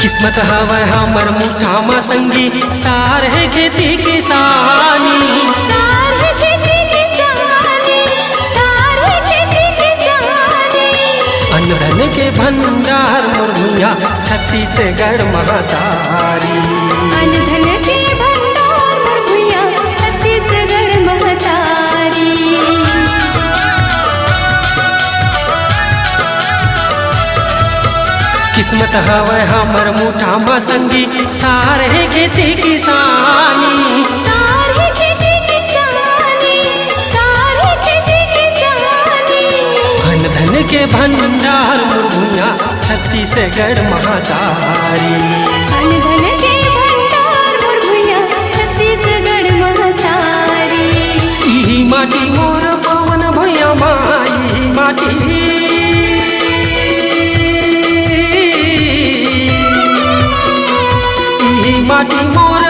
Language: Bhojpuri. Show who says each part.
Speaker 1: किस्मत हवा हमर मुठा में संगी सार है खेती किसानी अन्न धन के भंडार मोर भुइया छत्तीसगढ़ महतारी
Speaker 2: अन्न धन के भंडार मोर भुइया छत्तीसगढ़ महतारी
Speaker 1: किस्मत हवा हमर मुठा में संगी सार है खेती किसानी अन्न धन के भंडार मोर भुइया छत्तीसगढ़ महतारी
Speaker 2: अन्न धन के भंडार मोर भुइया छत्तीसगढ़ महतारी
Speaker 1: ई माटी मोर पवन भैया माई माटी माटी मोर